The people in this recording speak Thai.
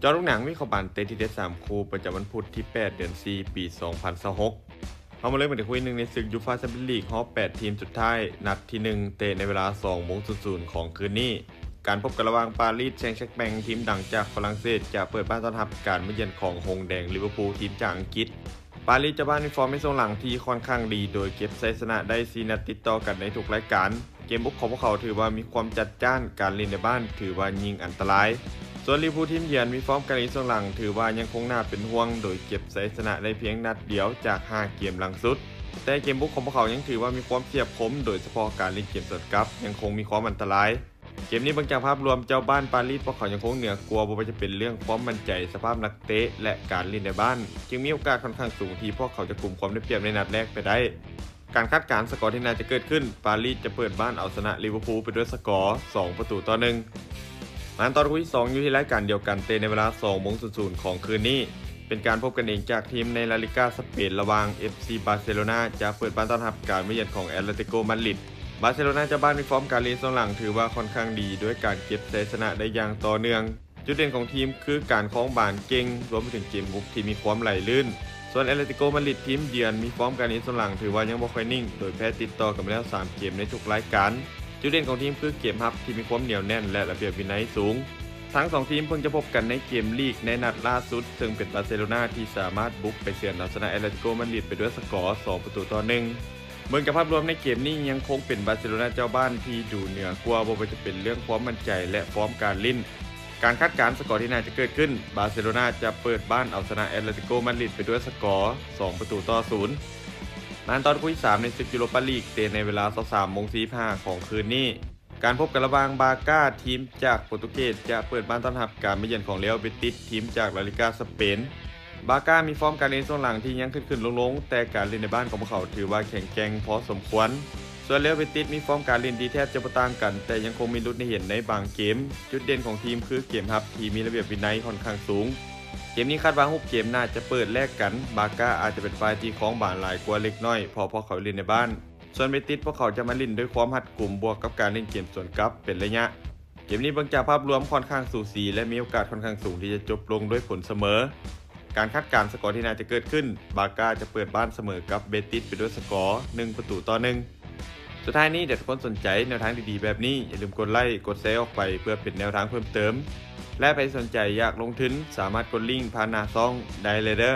จอลูกหนังมีเข้าบานเตะที่เด็ด3คู่ประจำวันพุธที่8เดือน4ปี2026เอามาเลยมาถึงคุยหนึ่งในศึกยูฟ่าแชมเปี้ยนลีกรอบ8ทีมสุดท้ายนัดที่1เตะในเวลา20:00ของคืนนี้การพบกันระหว่างปารีสแซงต์แชร์กแมงทีมดังจากฝรั่งเศสจะเปิดบ้านต้อนรับการมาเยือนของหงแดงลิเวอร์พูลทีมจากอังกฤษปารีสจะบ้านในฟอร์มในช่วงหลังที่ค่อนข้างดีโดยเก็บชัยชนะได้4นัดติดต่อกันในทุกรายการเกมบุกของพวกเขาถือว่ามีความจัดจ้านการเล่นในบ้านถือว่ายิงอันตรายส่วนลิเวอร์พูลทีมเยือนมีฟอร์มการเล่นช่วงหลังถือว่ายังคงน่าเป็นห่วงโดยเก็บชัยชนะได้เพียงนัดเดียวจาก5เกมหลังสุดแต่เกมบุกของพวกเขายังถือว่ามีความเฉียบคมโดยเฉพาะการเล่นเกมสวนกลับยังคงมีความอันตรายเกมนี้บางจากภาพรวมเจ้าบ้านปารีสพวกเขายังคงเหนือกลัวบ่ว่าจะเป็นเรื่องความมั่นใจสภาพนักเตะและการเล่นในบ้านจึงมีโอกาสค่อนข้างสูงที่พวกเขาจะกลุ่มความได้เปรียบในนัดแรกไปได้การคาดการณ์สกอร์ที่น่าจะเกิดขึ้นปารีสจะเปิดบ้านเอาชนะลิเวอร์พูลไปด้วยสกอร์2-1งานตอนคู่ที่2อยู่ที่รายการเดียวกันเตะในเวลา20:00ของคืนนี้เป็นการพบกันเองจากทีมในลาลิก้าสเปนระหว่าง FC บาร์เซโลนาจะเปิดบ้านต้อนรับการมาเยือนของแอตเลติโกมาดริดบาร์เซโลนาจะบ้านมีฟอร์มการเล่นช่วงหลังถือว่าค่อนข้างดีด้วยการเก็บชัยชนะได้อย่างต่อเนื่องจุดเด่นของทีมคือการคล้องบานเก่งรวมไปถึงเกมบุกที่มีความไหลลื่นส่วนแอตเลติโกมาดริดทีมเยือนมีฟอร์มการเล่นช่วงหลังถือว่ายังบ่ค่อยนิ่งโดยแพ้ติดต่อกันมาแล้ว3เกมในทุกรายการจุดเด่นของทีมคือเกมรับที่มีความเหนียวแน่นและระเบียบวินัยสูงทั้ง2ทีมเพิ่งจะพบกันในเกมลีกในนัดล่าสุดซึ่งเป็นบาร์เซโลนาที่สามารถบุกไปเฉือนเอาชนะแอตเลติโกมาดริดไปด้วยสกอร์2-1เมืองจากภาพรวมในเกมนี้ยังคงเป็นบาร์เซโลนาเจ้าบ้านที่ดูเหนือกว่าบ่ว่าจะเป็นเรื่องความมั่นใจและฟอร์มการเล่นการคาดการณ์สกอร์ที่น่าจะเกิดขึ้นบาร์เซโลนาจะเปิดบ้านเอาชนะแอตเลติโกมาดริดไปด้วยสกอร์2-0นัดตอนคู่ที่3ในศึกยูโรปาลีกเตะในเวลา 23:45ของคืนนี้การพบกันระหว่างบาก้าทีมจากโปรตุเกสจะเปิดบ้านต้อนรับการมาเยือนของเรอัลเบติสทีมจากลาลิก้าสเปนบาก้ามีฟอร์มการเล่นช่วงหลังที่ยังขึ้นลงแต่การเล่นในบ้านของพวกเขาถือว่าแข็งแกร่งพอสมควรส่วนเรอัลเบติสมีฟอร์มการเล่นดีแทบจะบ่ต่างกันแต่ยังคงมีลุ้นให้เห็นในบางเกมจุดเด่นของทีมคือเกมรับที่มีระเบียบวินัยค่อนข้างสูงเกมนี้คาดว่าเกมน่าจะเปิดแลกกันบาก้าอาจจะเป็นฝ่ายที่คล้องบานหลายกว่าเล็กน้อยพอเขาเล่นในบ้านส่วนเบติสพวกเขาจะมาเล่นด้วยความหัดกลุ่มบวกกับการเล่นเกมสวนกลับเป็นระยะเกมนี้เบื้องจากภาพรวมค่อนข้างสูสีและมีโอกาสค่อนข้างสูงที่จะจบลงด้วยผลเสมอการคาดการณ์สกอร์ที่น่าจะเกิดขึ้นบาก้าจะเปิดบ้านเสมอกับเบติสไปด้วยสกอร์1-1สุดท้ายนี้เด็กทุกคนสนใจแนวทางดีๆแบบนี้อย่าลืมกดไลค์กดแชร์ออกไปเพื่อเป็นแนวทางเพิ่มเติมและใครสนใจอยากลงทุนสามารถกดลิงก์ผ่านหน้าช่องได้เลยเด้อ